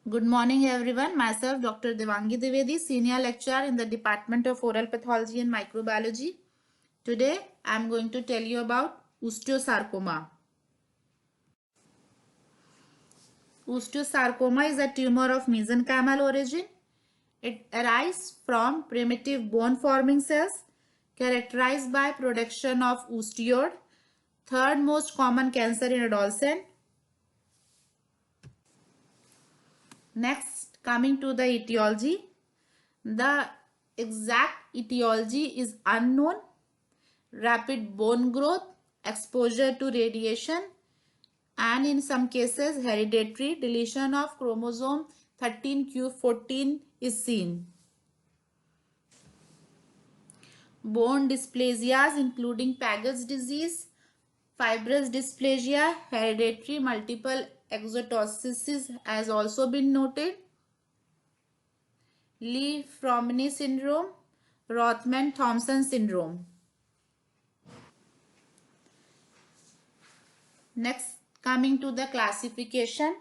Good morning, everyone. Myself, Dr. Devangi Dwivedi, Senior Lecturer in the Department of Oral Pathology and Microbiology. Today, I am going to tell you about osteosarcoma. Osteosarcoma is a tumor of mesenchymal origin. It arises from primitive bone-forming cells characterized by production of osteoid, third most common cancer in adolescent. Next, coming to the etiology. The exact etiology is unknown. Rapid bone growth, exposure to radiation, and in some cases hereditary deletion of chromosome 13q14 is seen. Bone dysplasias including Paget's disease, fibrous dysplasia, hereditary multiple exotosis has also been noted. Li-Fraumeni syndrome, Rothman-Thompson syndrome. Next, coming to the classification,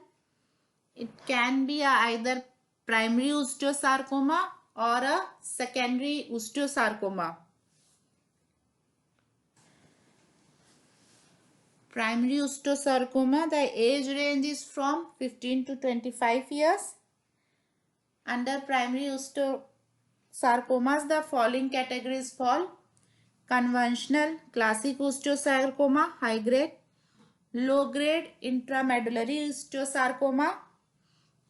it can be either primary osteosarcoma or a secondary osteosarcoma. Primary osteosarcoma, the age range is from 15 to 25 years. Under primary osteosarcomas, the following categories fall: conventional classic osteosarcoma, high grade; low grade intramedullary osteosarcoma;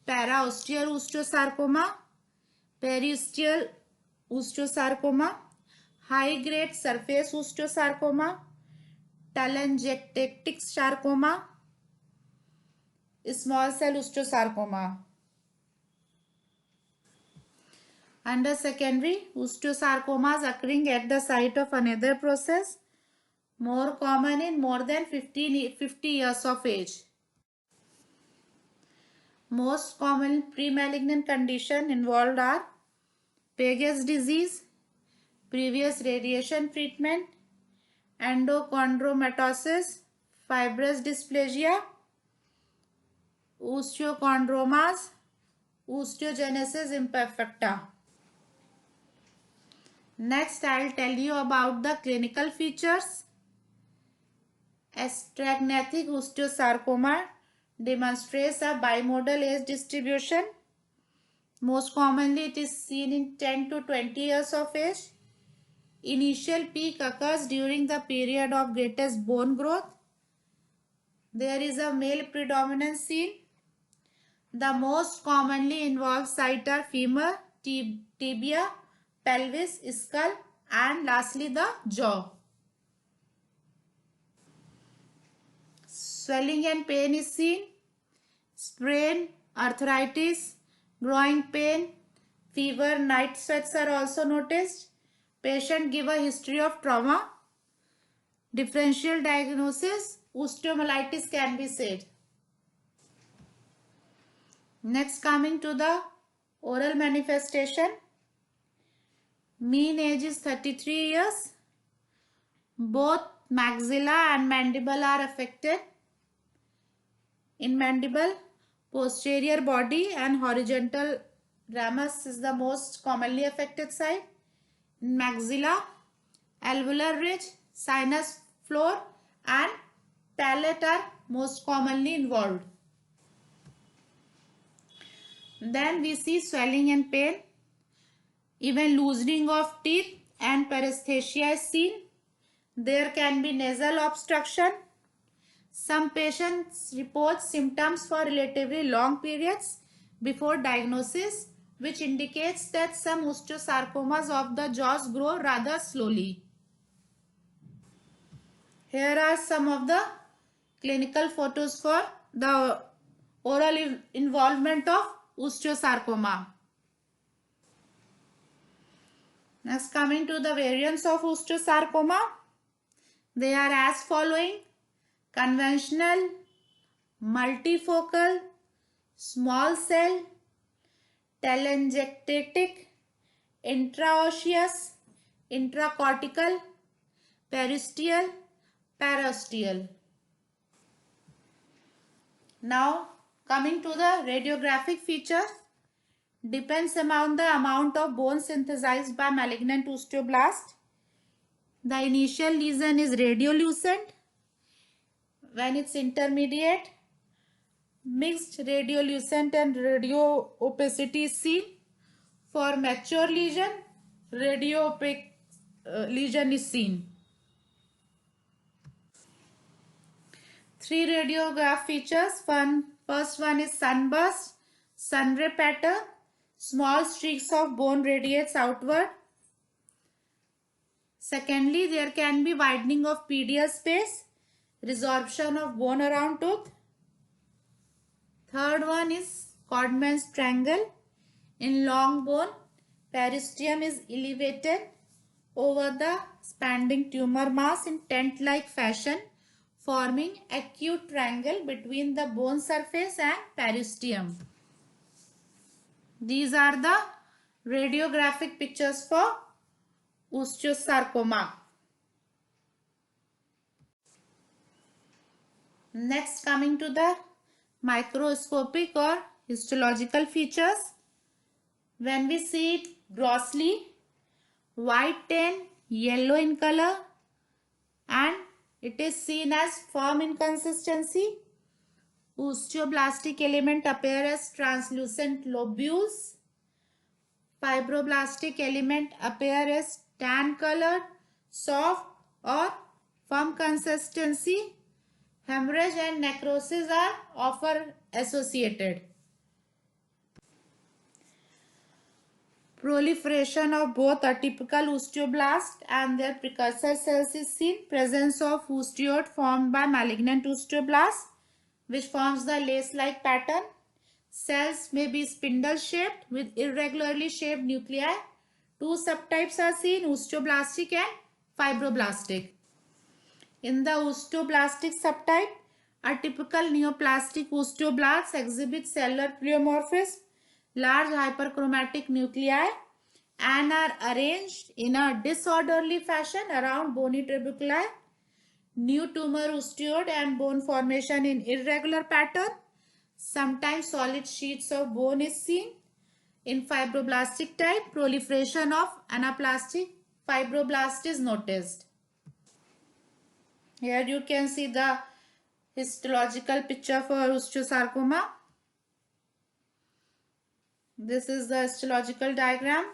paraosteal osteosarcoma; periosteal osteosarcoma; high grade surface osteosarcoma; telangiectatic sarcoma; small cell osteosarcoma. Under secondary, osteosarcomas occurring at the site of another process, more common in more than 50 years of age. Most common pre-malignant conditions involved are Paget's disease, previous radiation treatment, endochondromatosis, fibrous dysplasia, osteochondromas, osteogenesis imperfecta. Next, I will tell you about the clinical features. Astragnathic osteosarcoma demonstrates a bimodal age distribution. Most commonly, it is seen in 10 to 20 years of age. Initial peak occurs during the period of greatest bone growth. There is a male predominance seen. The most commonly involved sites are femur, tibia, pelvis, skull, and lastly the jaw. Swelling and pain is seen. Sprain, arthritis, growing pain, fever, night sweats are also noticed. Patient give a history of trauma. Differential diagnosis, osteomyelitis can be said. Next, coming to the oral manifestation. Mean age is 33 years. Both maxilla and mandible are affected. In mandible, posterior body and horizontal ramus is the most commonly affected site. In maxilla, alveolar ridge, sinus floor and palate are most commonly involved. Then we see swelling and pain. Even loosening of teeth and paresthesia is seen. There can be nasal obstruction. Some patients report symptoms for relatively long periods before diagnosis, which indicates that some osteosarcomas of the jaws grow rather slowly. Here are some of the clinical photos for the oral involvement of osteosarcoma. Next, coming to the variants of osteosarcoma, they are as following: conventional, multifocal, small cell, telangiectatic, intraosseous, intracortical, periosteal, paraosteal. Now Coming to the radiographic features, depends on the amount of bone synthesized by malignant osteoblast. The initial lesion is radiolucent. When it's intermediate, mixed radiolucent and radio opacity is seen. For mature lesion, radio opaque lesion is seen. 3 radiograph features. First one is sunburst, sunray pattern. Small streaks of bone radiates outward. Secondly, there can be widening of PDL space, resorption of bone around tooth. Third one is Codman's triangle. In long bone, periosteum is elevated over the expanding tumor mass in tent-like fashion, forming acute triangle between the bone surface and periosteum. These are the radiographic pictures for osteosarcoma. Next, coming to the microscopic or histological features. When we see it grossly, white tan, yellow in color, and it is seen as firm in consistency. Osteoblastic element appear as translucent lobules. Fibroblastic element appear as tan colored, soft or firm consistency. Hemorrhage and necrosis are often associated. Proliferation of both atypical osteoblast and their precursor cells is seen. Presence of osteoid formed by malignant osteoblast, which forms the lace-like pattern. Cells may be spindle-shaped with irregularly shaped nuclei. 2 subtypes are seen, osteoblastic and fibroblastic. In the osteoblastic subtype, atypical neoplastic osteoblasts exhibit cellular pleomorphism, large hyperchromatic nuclei, and are arranged in a disorderly fashion around bony trabeculae. New tumor osteoid and bone formation in irregular pattern. Sometimes solid sheets of bone is seen. In fibroblastic type, proliferation of anaplastic fibroblast is noticed. Here you can see the histological picture for osteosarcoma. This is the histological diagram.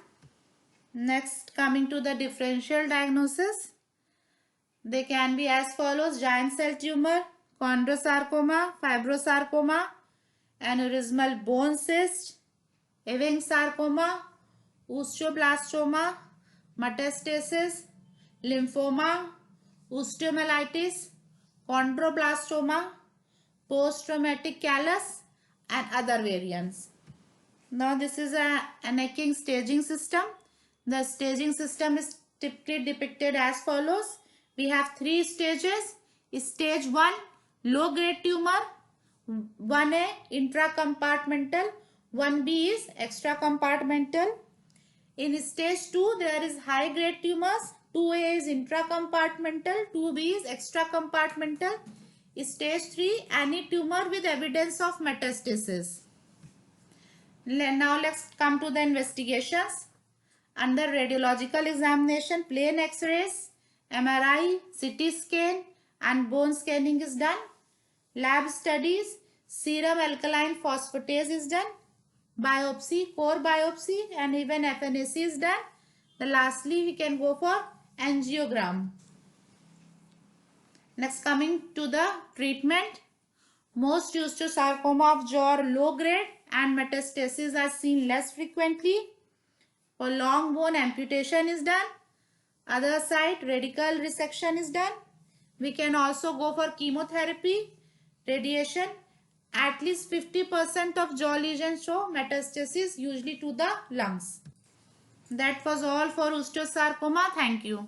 Next, coming to the differential diagnosis. They can be as follows: giant cell tumor, chondrosarcoma, fibrosarcoma, aneurysmal bone cyst, Ewing sarcoma, osteoblastoma, metastasis, lymphoma, osteomyelitis, chondroblastoma, post-traumatic callus, and other variants. Now this is a Anneking staging system. The staging system is typically depicted as follows. We have 3 stages. Stage 1, low-grade tumor. 1A, intracompartmental. 1B is extracompartmental. In stage 2, there is high-grade tumors. 2A is intracompartmental. 2B is extracompartmental. Stage 3, any tumor with evidence of metastasis. Now let's come to the investigations. Under radiological examination, plain X-rays, MRI, CT scan and bone scanning is done. Lab studies, serum alkaline phosphatase is done. Biopsy, core biopsy and even FNAC is done. Then lastly, we can go for angiogram. Next, coming to the treatment. Most osteosarcoma of jaw are low grade and metastases are seen less frequently. For long bone, amputation is done. Other side, radical resection is done. We can also go for chemotherapy, radiation. At least 50% of jaw lesions show metastasis, usually to the lungs. That was all for osteosarcoma. Thank you.